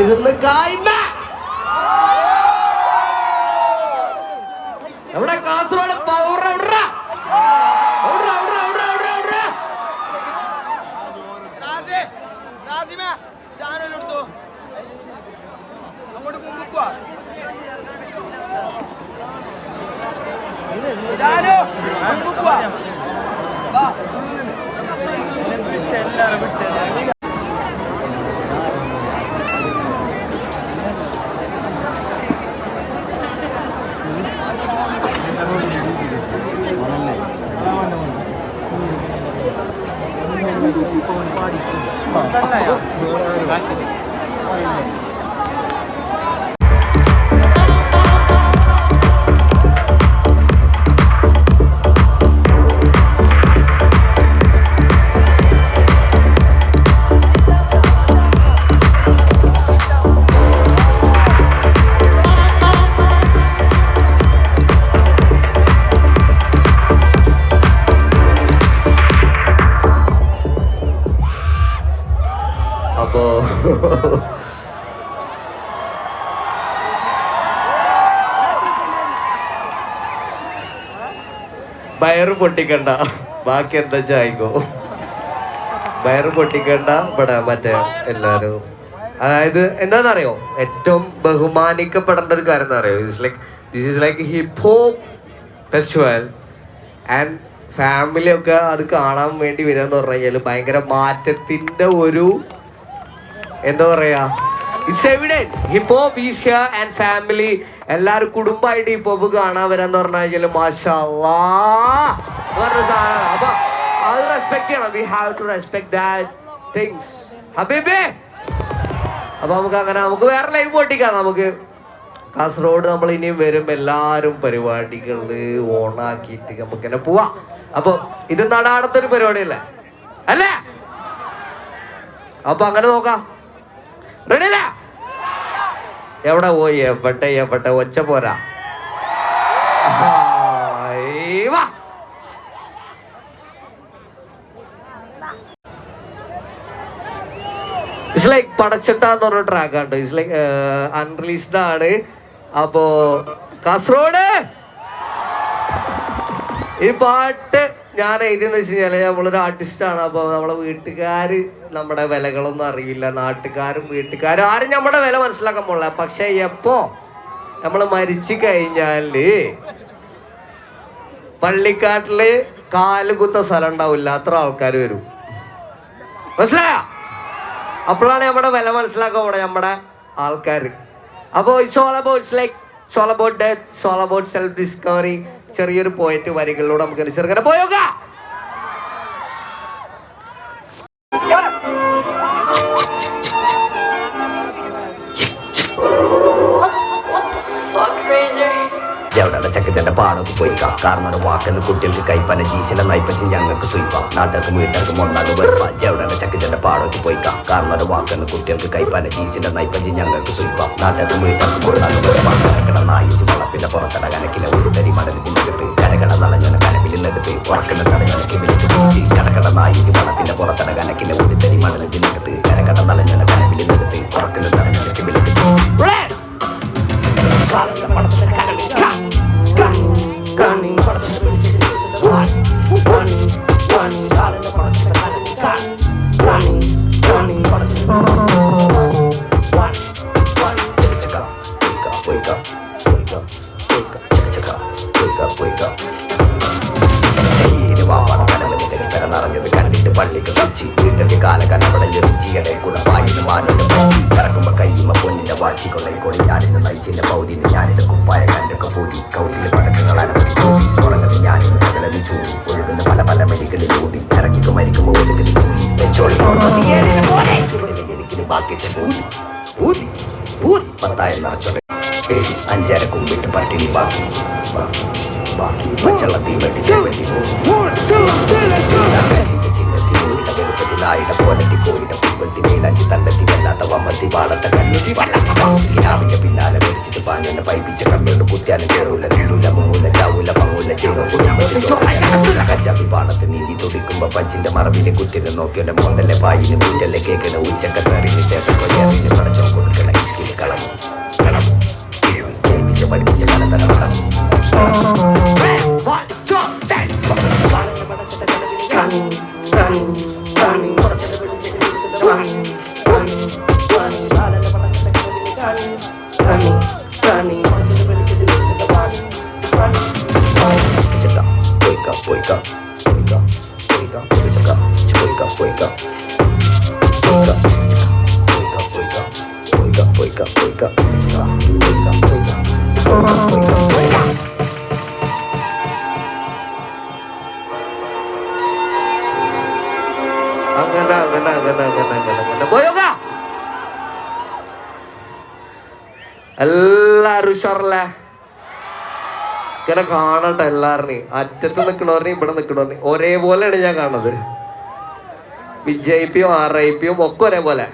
ഇരുന്ന് കായ്മ എവിടെ കാസർഗോഡ് പൗർ അപ്പോ വയറ് പൊട്ടിക്കണ്ട, ബാക്കി എന്താ ചായിക്കോ. വയറ് പൊട്ടിക്കണ്ട. ഇവിടെ മറ്റേ എല്ലാരും, അതായത് എന്താണെന്നറിയോ, ഏറ്റവും ബഹുമാനിക്കപ്പെടേണ്ട ഒരു കാര്യം എന്താ അറിയോ, this is like hip hop festival and family ഒക്കെ അത് കാണാൻ വേണ്ടി വരികയെന്ന് പറഞ്ഞു കഴിഞ്ഞാൽ ഭയങ്കര മാറ്റത്തിന്റെ ഒരു എന്താ പറയാ, it's evident. Hip hop is here and family എല്ലാവരും കുടുംബമായിട്ട് ഹിപ്പ് ഹോപ്പ് കാണാൻ വരാന്ന് പറഞ്ഞു കഴിഞ്ഞാൽ മാഷാ അല്ലാഹ് പറഞ്ഞ സാധനമാണ്. അപ്പൊ അത് റെസ്പെക്ട് ചെയ്യണം. We have to respect that things ഹബീബേ. അപ്പൊ നമുക്ക് വേറെ ലൈവ് പൊട്ടിക്കാം. നമുക്ക് കാസർഗോഡ് നമ്മൾ ഇനിയും വരും, എല്ലാവരും പരിപാടികള് ഓണാക്കിയിട്ട് നമുക്കിങ്ങനെ പോവാം. അപ്പൊ ഇത് നടാടത്തൊരു പരിപാടിയല്ലേ അല്ലേ? അപ്പൊ അങ്ങനെ നോക്കാം. റെഡിയല്ലേ? എവിടെ പോയി? എവിടെ ഒച്ച പോരാ. ഇറ്റ്സ് ലൈക്ക് പടച്ചട്ടാന്ന് പറഞ്ഞ ട്രാക്കാണ്. ഇറ്റ്സ് ലൈക്ക് അൺറിലീസ്ഡ് ആണ്. അപ്പോ കാസർഗോഡ് ഈ പാട്ട് ഞാൻ എഴുതിയെന്ന് വെച്ച് കഴിഞ്ഞാല് നമ്മളൊരു ആർട്ടിസ്റ്റാണ്. അപ്പൊ നമ്മളെ വീട്ടുകാര് നമ്മുടെ വിലകളൊന്നും അറിയില്ല, നാട്ടുകാരും വീട്ടുകാരും ആരും നമ്മുടെ വില മനസ്സിലാക്കാൻ പോകില്ല. പക്ഷെ എപ്പോ നമ്മൾ മരിച്ചു കഴിഞ്ഞാല് പള്ളിക്കാട്ടില് കാലുകുത്ത സ്ഥലം ഉണ്ടാവില്ല, അത്ര ആൾക്കാർ വരും. മനസ്സിലായോ? അപ്പോഴാണ് നമ്മുടെ വില മനസ്സിലാക്കാൻ പോണേ നമ്മുടെ ആൾക്കാർ. അപ്പോ it's all about death, it's all about self discovery. ചെറിയൊരു പോയിന്റ് വരികളിലൂടെ നമുക്ക് ചെറുങ്ങനെ പോയോക്ക. ചക്കച്ചന്റെ പാടൊക്കെ പോയിക്കാം. കാരണം വാക്കെന്ന് കുട്ടികൾക്ക് കൈപ്പന ജീസിലെ നയിപ്പച്ച് ഞങ്ങൾക്ക് സുയിപ്പാം. നാട്ടുകാർക്ക് വീട്ടുകാർക്ക് മൊന്നാകെ വെറുപ്പാം. ജവിടെ ചക്കച്ചന്റെ പാടൊക്കെ പോയിക്കാം. കാരണം വാക്കെന്ന് കുട്ടികൾക്ക് കൈപ്പന ജീസിലെ നയിപ്പച്ച് ഞങ്ങൾക്ക് സുയിപ്പാം. നാട്ടുകാർക്ക് വീട്ടുകാർക്ക് മൊന്നാകെ വെറുപ്പാം. കരകട നായിച്ച് വളപ്പിന്റെ പുറത്തട കനക്കിലെ ഒരു തരി മടലിനെടുത്ത് കരകട നളഞ്ഞ കനവിൽ നിന്നെടുത്ത് ഉറക്കുന്ന തടഞ്ഞനക്ക് വിളിച്ച് കൂട്ടി. കരകട നായിച്ച് വളപ്പിന്റെ പുറത്തട കനക്കിലെ ഒരു തരി മടലിനെടുത്ത് കരകട നളഞ്ഞ കനവിൽ നിന്നെടുത്ത് ഉറക്കുന്ന തടഞ്ഞനക്ക് വിളിച്ച് നിറഞ്ഞത് കണ്ടിട്ട് പള്ളിക്ക് സ്വിച്ച് വീട്ടിൽ കാലക്കനവിടെ ചെറിയുടെ കൂടെ വായിന് മാനോട് ഇറക്കുമ്പോ കയ്യുമ്പോ പൊന്നിന്റെ വാച്ചി കൊള്ളയിക്കോടി ഞാനിന്ന് നയിച്ചിന്റെ പൗതിന് ഞാനിത് കുപ്പായ കണ്ടൊക്കെ പൂതി കൗതിലെ പടക്കങ്ങൾ അനവധി തുടങ്ങുന്നത് ഞാനിന്ന് സകലത് ചൂടി ഒഴുകുന്ന പല പല മെഡിക്കലിൽ ഓടി ഇറക്കിക്ക് മരിക്കുമ്പോ ഒഴുകുന്ന കൂടി വെച്ചോളി എനിക്ക് ബാക്കി ഊതി ഊതി 10,000 നിറച്ചോളെ 5 കുമ്പിട്ട് പട്ടിണി ബാക്കി ബാക്കി പച്ചള്ളത്തി വെട്ടി വെളുപ്പത്തിലായിട പോലത്തി കോയിട പുൽപ്പത്തി മേലഞ്ചി തള്ളത്തി വല്ലാത്ത വമ്മത്തി പാടത്തെ കണ്ണുത്തി വള്ളത്തിന്റെ പിന്നാലെ മേടിച്ചിട്ട് പാഞ്ഞെന്നെ പൈപ്പിച്ച കമ്മിയോട് കുത്തിയാലും കേറൂല നീടൂല മുങ്ങൂല ചാവൂല പങ്ങൂല ചേർന്ന് കച്ചാപ്പി പാടത്ത് നീന്തി തുടിക്കുമ്പോ പച്ചിന്റെ മറവിലെ കുത്തിട്ട് നോക്കിയോന്റെ മോന്തല്ലേ പായിന് വീട്ടല്ലേ കേൾക്കണ ഉച്ചക്ക സാറിന് ശേഷം കൊയ്യാറിന് പടച്ചോ കൊടുക്കണ ഇഷ്കിൽ കളമോ കളമോ ജനിപ്പിച്ച പഠിപ്പിച്ച കലതല കളമോ എല്ലാരും ഉഷാറല്ലേ? ഇങ്ങനെ കാണട്ടെ എല്ലാവരുടെയും, അറ്റത്ത് നിൽക്കണവരുടെയും ഇവിടെ നിൽക്കണവരുടെയും ഒരേപോലെയാണ് ഞാൻ കാണുന്നത്. വിജയിപ്പിയും RIPയും ഒക്കെ ഒരേപോലെ.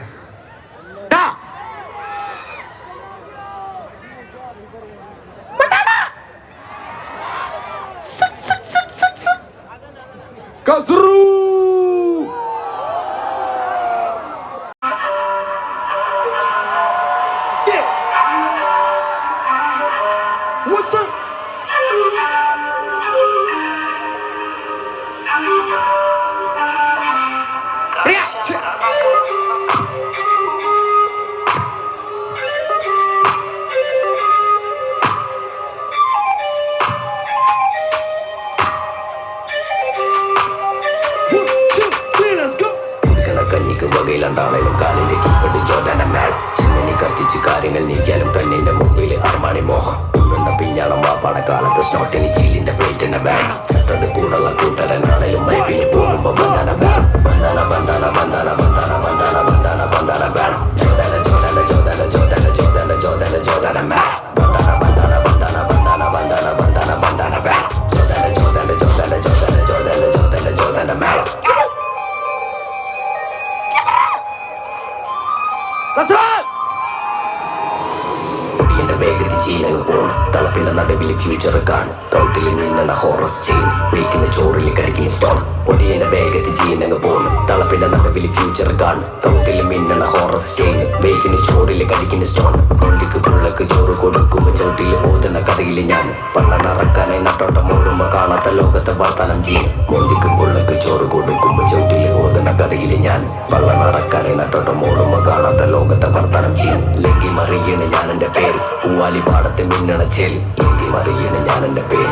What's up? കഞ്ഞിക്ക് വകയിലുണ്ടാണേലും കാലിലേക്ക് ഇപ്പട്ട് ജോർഡാന മേൾ ചിന്നനി കത്തിച്ച് കാര്യങ്ങൾ നീക്കിയാലും പെണ്ണിന്റെ മുമ്പിൽ അർമാണി മോഹം ഒന്നുന്ന പിഞ്ഞാണം വാപ്പാടക്കാലത്ത് സ്നോട്ടിന് ചീലിന്റെ പ്ലേറ്റിന്റെ ബാഗ് ചട്ടത് കൂടുള്ള കൂട്ടരനാണേലും മൈപ്പിന് പോകുമ്പോ ബന്ധാന ബാഗ് ബന്ധാന ബന്ധാന ബന്ധാന ബന്ധാന ബന്ധാന ബന്ധാന ബന്ധാന ബാഗ് ജോർഡാന ജോർഡാന ജോർഡാന ജോർഡാന ജോർഡാന ജോർഡാന ജോർഡാന മേൾ ബന്ധാന ബന്ധാന ബന്ധാന ബന്ധാന ബന്ധാന ബന്ധാന ബന്ധാന ബാഗ് ജോർഡാന ജോർഡാന ജോർഡാന ജോർഡാന ജോർഡാന ജോർഡാന ജോർഡാന മേൾ ഒടിയന്റെ വേഗത്തിൽ ചീനങ്ങ് പോണ് തളപ്പിന്റെ നടുവില് ഫ്യൂച്ചർ കാണും കൗട്ടിൽ മിന്നണ ഹോറസ് ചെയിൻ ബ്രേക്കിന് ചോറിൽ കടിക്കുന്ന സ്റ്റോൺ ഒടിയന്റെ വേഗത്തിൽ ചീനങ്ങ് പോണ് തളപ്പിന്റെ നടുവില് ഫ്യൂച്ചർ കാണും കൗട്ടിൽ മിന്നണ ഹോറസ് ചെയിൻ ബ്രേക്കിന് ചോറിൽ കടിക്കുന്ന സ്റ്റോൺ കൊണ്ടിക്ക് പുള്ളക്ക് ചോറ് കൊടുക്കുമ്പോ ചവിട്ടിൽ ഓതുന്ന കഥയിൽ ഞാൻ പണ്ണറക്കാനായി നട്ടോട്ടം ഓടുമ്പോ കാണാത്ത ലോകത്തെ വർത്തനം ചെയ്യും കൊണ്ടിക്ക് പുള്ളക്ക് ചോറ് കൊടുക്കുമ്പോ ചവിട്ടിൽ ഓതുന്ന കഥയിൽ ഞാൻ പള്ളനറക്കാനായി നട്ടോട്ടം ഓടുമ്പോ കാണാത്ത ലോകത്തെ വർത്തനം ചെയ്യും ലങ്കി മറിയണ് ഞാൻ എന്റെ പേര് പൂവാലി പാടത്ത് മിന്നണ ചേൽ ലങ്കി മറിയണ് ഞാൻ എന്റെ പേര്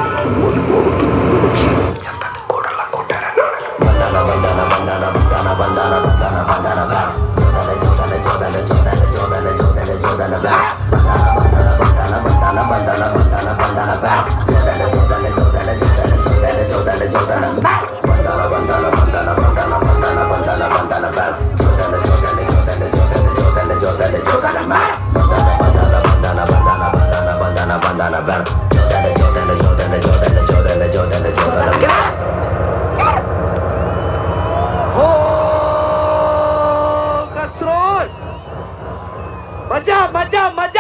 ചത്തത് കൂടുള്ള കൂട്ടുകാരനാണല്ലോ ബന്ധാന ബന്ധാന ബന്ധാന ബന്ധാന ബന്ധാന ബന്ധാന ബന്ധാന ബാഗ് ജോർഡാന ജോർഡാന ജോർഡാന ജോർഡാന ജോർഡാന ജോർഡാന ബാഗ് ബന്ധാന ബന്ധാന ബന്ധാന ബന്ധാന ബന്ധാന ബന്ധാന ബാഗ് ജോർഡാന ജോർഡാന ജോർഡാന ജോർഡാന ജോർഡാന ജോർഡാന ജോർഡാന ബാഗ് ബന്ധാന ബന്ധാന ബന്ധാന ബന്ധാന ബന്ധാന ബന്ധാന ബന്ധാന ബാഗ് ജോർഡാന ജോർഡാന ജോർഡാന ജോർഡാന ജോർഡാന ജോർഡാന ജോർഡാന ബാഗ് ബന്ധാന ബന്ധാന ബന്ധാന ബന്ധാന ബന്ധാന ബന്ധാന ബന്ധാന ബാഗ് ജോർഡാന ജോർഡാന ജോർഡാന ജോർഡാന ജോർഡാന ജോർഡാന ജോർഡാന ബാഗ് മജ മജ മജ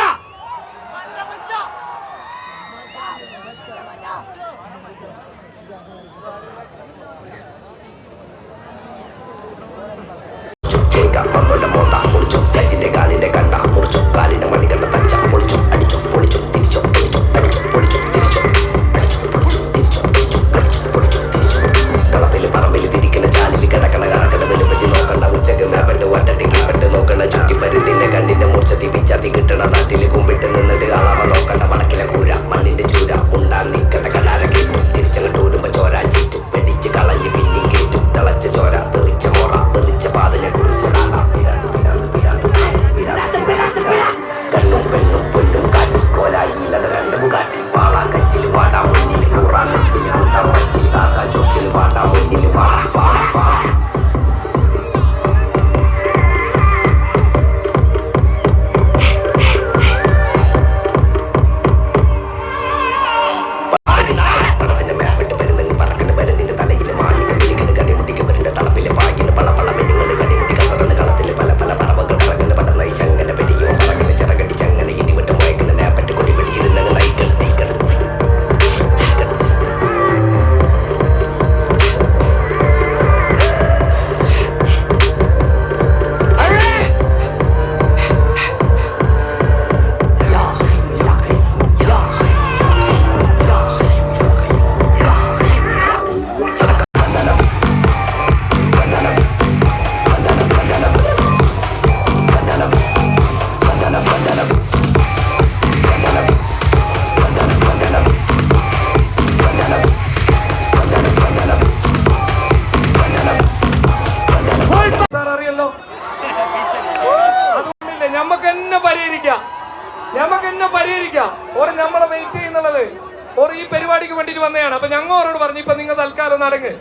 അങ്ങനെയാണ്. അപ്പൊ ഞങ്ങളോട് പറഞ്ഞു ഇപ്പൊ നിങ്ങൾ തൽക്കാലം നടങ്ങ്,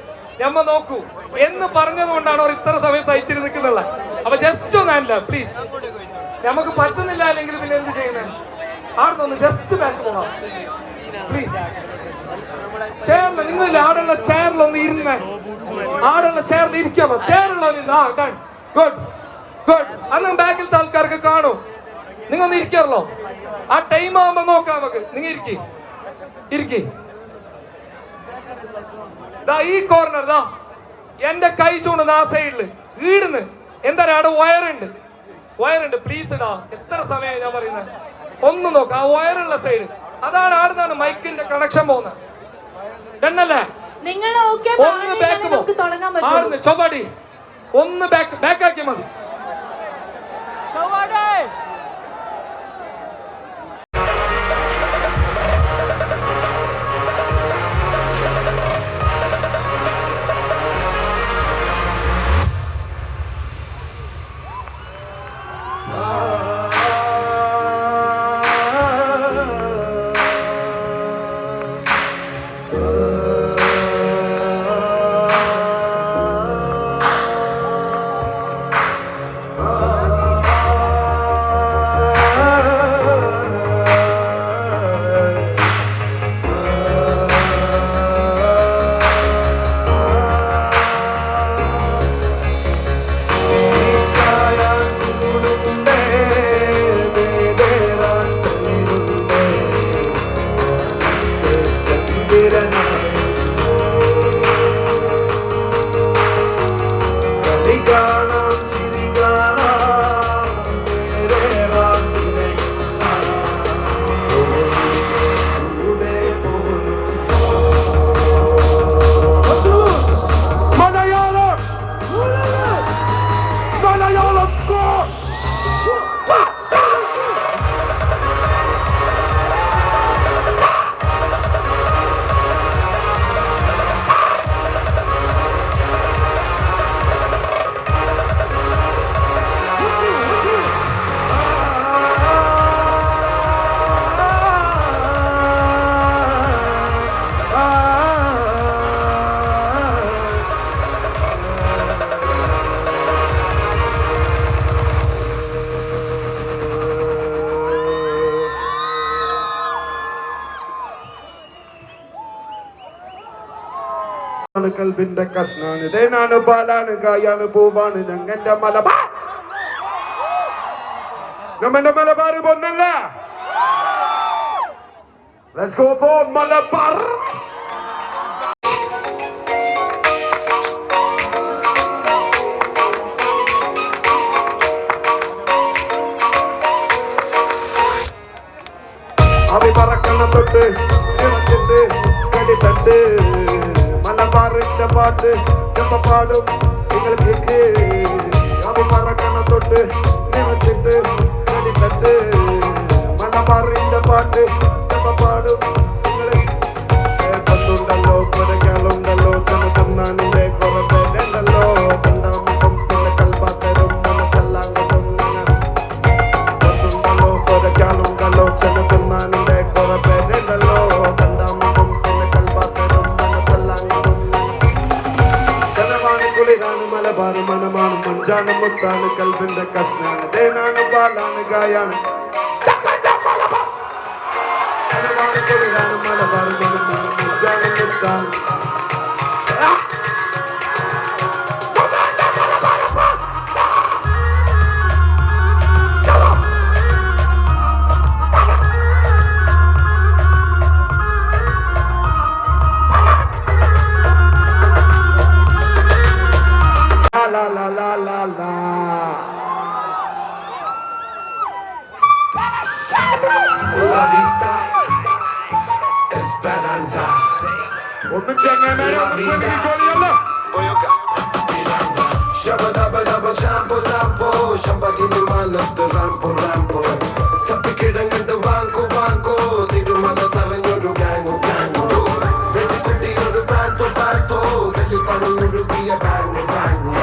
ഞമ്മ നോക്കൂ എന്ന് പറഞ്ഞത് കൊണ്ടാണ് അവർ ഇത്ര സമയം സഹിച്ചിട്ട് നിൽക്കുന്നുള്ള. അപ്പൊ ജസ്റ്റ് ഒന്നല്ല പ്ലീസ്, നമുക്ക് പറ്റുന്നില്ല അല്ലെങ്കിൽ പിന്നെ എന്ത് ചെയ്യുന്നത്? ആടുന്നൊന്ന് ജസ്റ്റ് ബാക്ക് പോകാം പ്ലീസ്. ചെയറിൽ നിങ്ങളില്ല, ആടുള്ള ചെയറിലൊന്ന് ഇരുന്നേ, ആടുള്ള ചെയറിൽ ഇരിക്കാമോ? ചെയറുള്ള ഗുഡ് ഗുഡ്. അന്ന് ബാക്കിലത്തെ ആൾക്കാർക്ക് കാണും, നിങ്ങൾ ഒന്ന് ഇരിക്കാറല്ലോ. ആ ടൈം ആവുമ്പോ നോക്കാം നമുക്ക്. നിങ്ങൾ ഇരിക്കി. ഈ കോർണർ ദാ എന്റെ കൈ ചൂണ്ടുന്ന ആ സൈഡില് വീടുന്ന് എന്താ അവിടെ വയറുണ്ട് പ്ലീസ് ഇടാ. എത്ര സമയമായി ഞാൻ പറയുന്നത്? ഒന്ന് നോക്ക, ആ വയറുള്ള സൈഡ് അതാണ് ആടുന്നാണ് മൈക്കിന്റെ കണക്ഷൻ പോകുന്നത്. ഡന്നല്ലേ? ഒന്ന് ബാക്ക് ആടുന്ന് ചൊവ്വാടി ഒന്ന് ബാക്ക് ആക്കിയാൽ മതി. കൽബിന്റെ കഷ്ണാണ്, തേനാണ്, പാലാണ്, കായാണ്, പൂവാണ് ഞങ്ങന്റെ Malabar. നമ്മന്റെ Malabar പൊന്നല്ല. Let's go for Malabar. അവി പറക്കണ തൊട്ട് കിടച്ചിട്ട് കടിത്തട്ട് മലബാറിന്റെ പാട്ട് നമ്മ പാടും നിങ്ങൾ കേക്ക്. അവി പറക്കണ തൊട്ട് നിറച്ചിട്ട് കടിത്തട്ട് മലബാറിന്റെ പാട്ട് നമ്മ പാടും നിങ്ങൾ കേൾക്കുന്നുണ്ടല്ലോ. കുരകളുണ്ടല്ലോ, ചെറുതന്നാനിന്റെ കുറെ പേരുണ്ടല്ലോ. കണ്ടാമുഖം പിന്നെ കൽബാത്തരും മനസ്സെല്ലാം കൊണ്ടുണ്ടല്ലോ. കുരകളുണ്ടല്ലോ, ചെറുതന്നാനിന്റെ കുറെ പേരുണ്ടല്ലോ. കണ്ടാമുഖം പിന്നെ കൽബാത്തരും മനസ്സെല്ലാം കനവാണ്, കുളിരാണ്, മലബാറ് മനമാണ്, മഞ്ചാണ്, മുത്താണ്, കൽബിന്റെ കസ്നാണ്, തേനാണ്, പാലാണ്, കായാണ്. കനവാണ്, കുളിരാണ്, മലബാറ് മനമാണ്, മഞ്ചാണ്, മുത്താണ്. La la la la la. La vista Esperanza. Onu çengeleri almışsın bir koyuyorlar. Shabba dabba shampo lampo, shamba gini malapto rampo rampo. Kapi kidanganda vanko vanko, tirumala saranyoru gango gango. Vedi kutti yoru banto banto, velli padu yoru biya bango bango.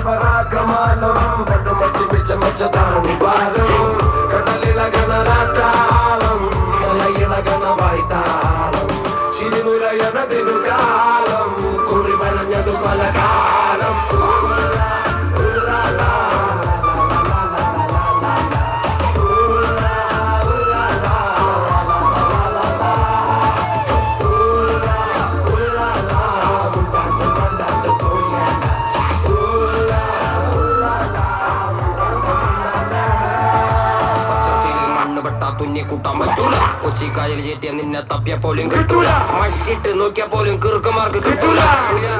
Barakamanam, padu machi micha macha dani baram. Kadalila gana rattalam, malayila gana vaitalam. കൂട്ടാൻ പറ്റൂല കൊച്ചിക്കായൽ ചേറ്റിയ നിന്നെ തപ്പിയ പോലും കിട്ടൂല മഷിട്ട് നോക്കിയാ പോലും കിറുക്കമാർക്ക് കിട്ടൂല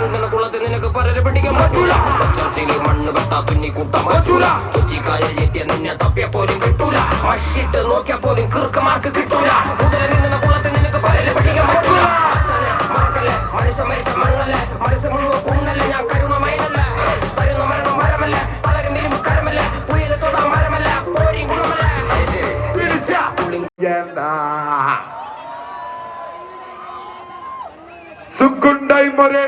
നിന്നെ കുളത്തിൽ നിനക്ക് പലരെ പിടിക്കാൻ പറ്റൂല ചർച്ചയിൽ മണ്ണ് വെട്ടാ തുന്നി കൂട്ടാൻ പറ്റൂല കൊച്ചിക്കായൽ ചേറ്റിയ നിന്നെ തപ്പിയ പോലും കിട്ടൂല മഷിട്ട് നോക്കിയാ പോലും കിറുക്കമാർക്ക് കിട്ടൂല നിന്നെ കുളത്തിൽ നിനക്ക് പലരെ പിടിക്കാൻ പറ്റൂല മറക്കല്ലേ മനുഷ്യ മരിച്ച മണ്ണല്ലേ മനസ്സ് മുഴുവൻ പുണ്ണല്ലേ ഞാൻ കരുണ മൈനല്ലേ തരുന്ന മരണം മരമല്ലേ പലരും ഇരുമ്പ് കരമല്ലേ പുയല് തൊടാ മരമല്ല പോരി ഗുണമല്ലേ സുക്കുണ്ടായി മൊരെ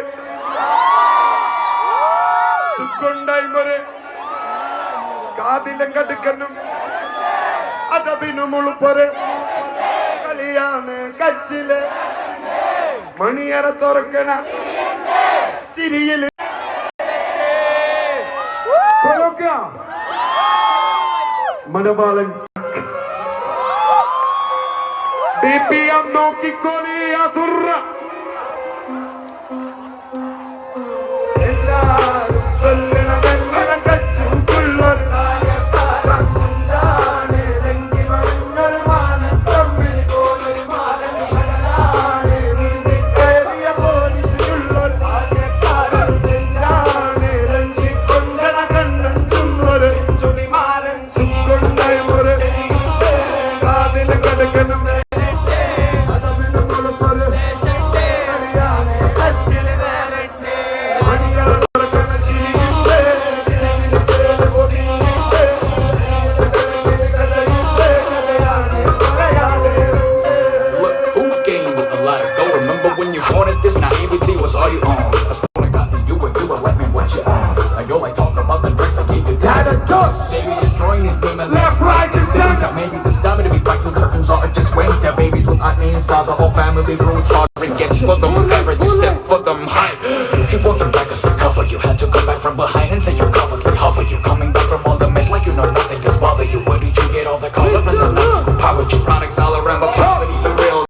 കാതിലും കടുക്കനും അതതിനും ഉളുപ്പൊരെ കളിയാണ് കച്ചില് മണിയറ തുറക്കണ ചിരിയില് മനപാലൻ DPM നോക്കിക്കോളി അസുറ എല്ലാരും ചൊല്ലണമെങ്ങനെ കച്ചും കൊള്ളൊരു when you wanted this naivety was all you own. I swear to God, you were let me what you own. Now yo like talk about the drinks I gave you that a dust. Baby destroying this game and left, right, this time. Maybe this time to be fighting curtains are just wait. The babies with our names, father, whole family roots, hard to get for them, whatever you set for them high. You want them back as a cover, you had to come back from behind and say you're covered like hover. You coming back from all the mess like you know nothing has bothered you. Where did you get all the color and the magical power? Your products all around, but probably the real.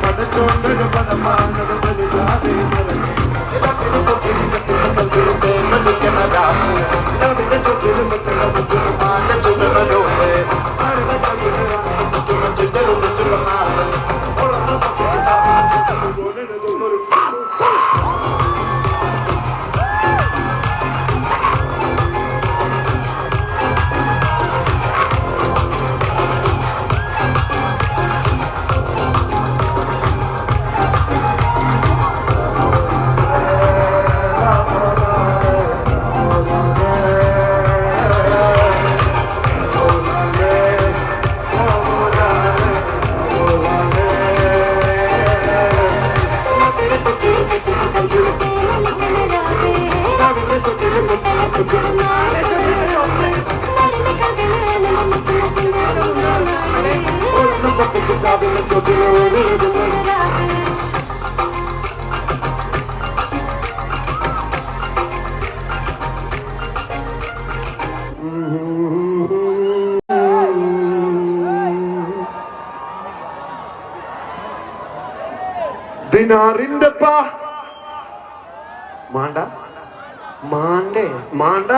പട ദിനാറിന്റെ പാ മാണ്ട മാണ്ടേ മാണ്ട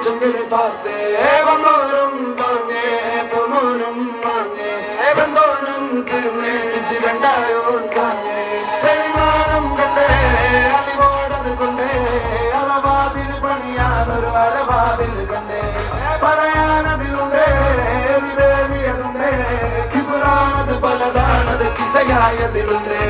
ചുണ്ടിനെ പാർത്തേ വന്നോരും പാങ്ങേ പൊന്നോരും മാങ്ങേ ബന്ധോനും തീർന്നേ രണ്ടായോൻ കാങ്ങേ പെരുമാനം കണ്ടേ അടിമോടത് കൊണ്ടേ അലവാതിൽ പണിയാനൊരു അലവാതിൽ കണ്ടേ പറയാനതിലുണ്ടേ വിവേകിയതുണ്ടേ കിബുറാനത് പലതാണത് കിസയായതിലുണ്ടേ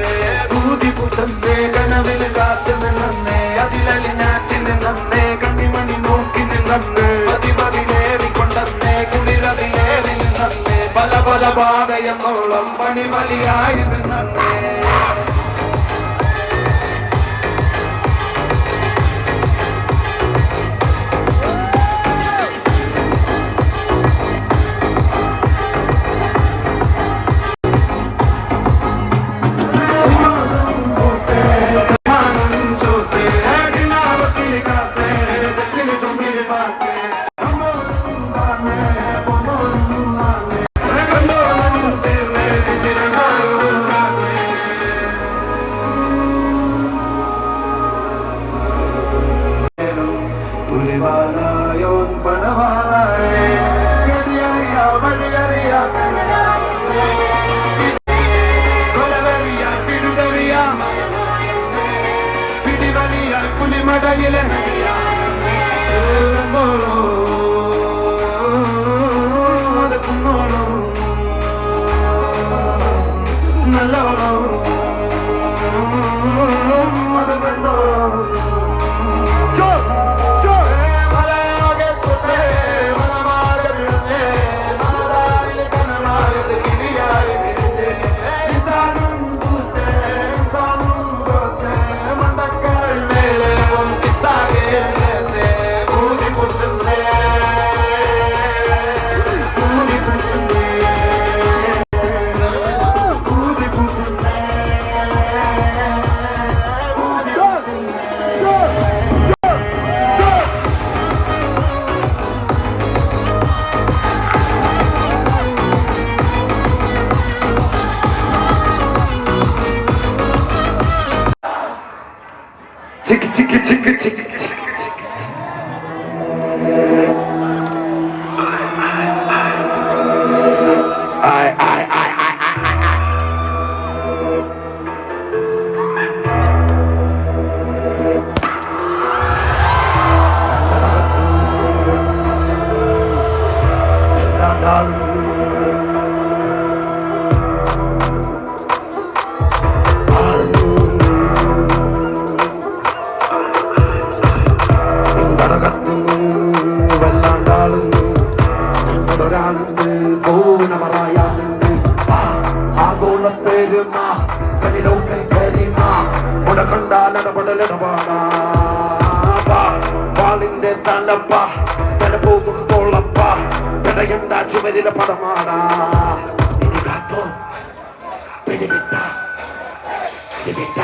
ഭൂതി പുതന്നേ കനവിൽ കാത്തു നിന്നേ അതിലലിഞ്ഞാറ്റിന് നന്നേ കണ്ണിമണി നോക്കി നിന്നേ പതിപതിലേറിക്കൊണ്ടേ കുളിരതിലേറി നിന്നേ പല പല പാതയെന്നോളം പണിമലിയായി നിന്നേ വാളിന്റെ തലപ്പ തല പോകും തോളപ്പ പെടയണ്ട ചുവരിലെ പടമാടാ കാത്തോ പിടിവിട്ട പിടിവിട്ട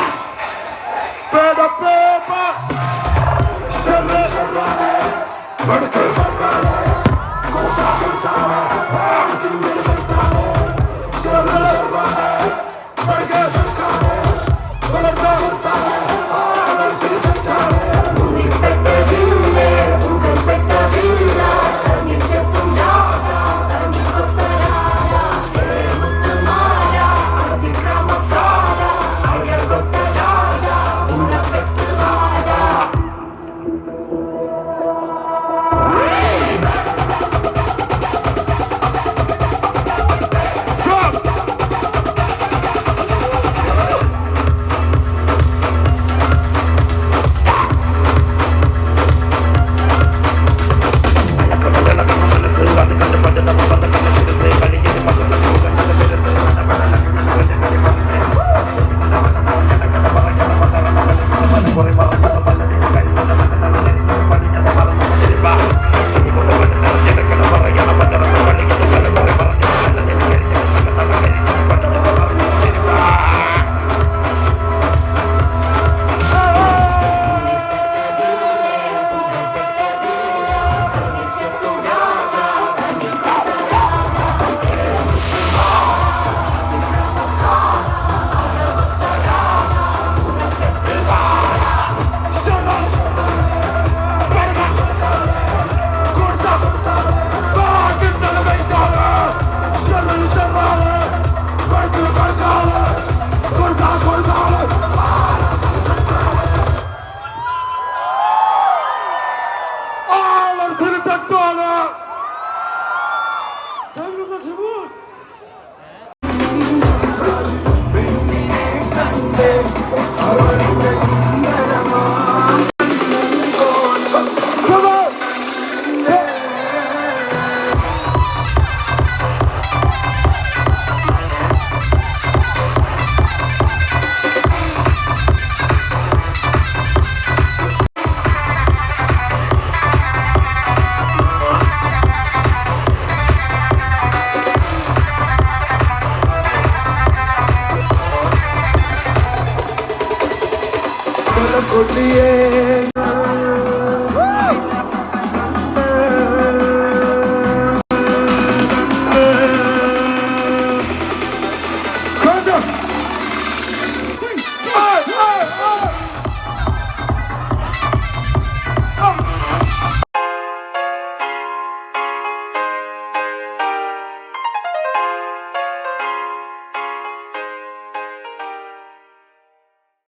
കൊട്ടിയേ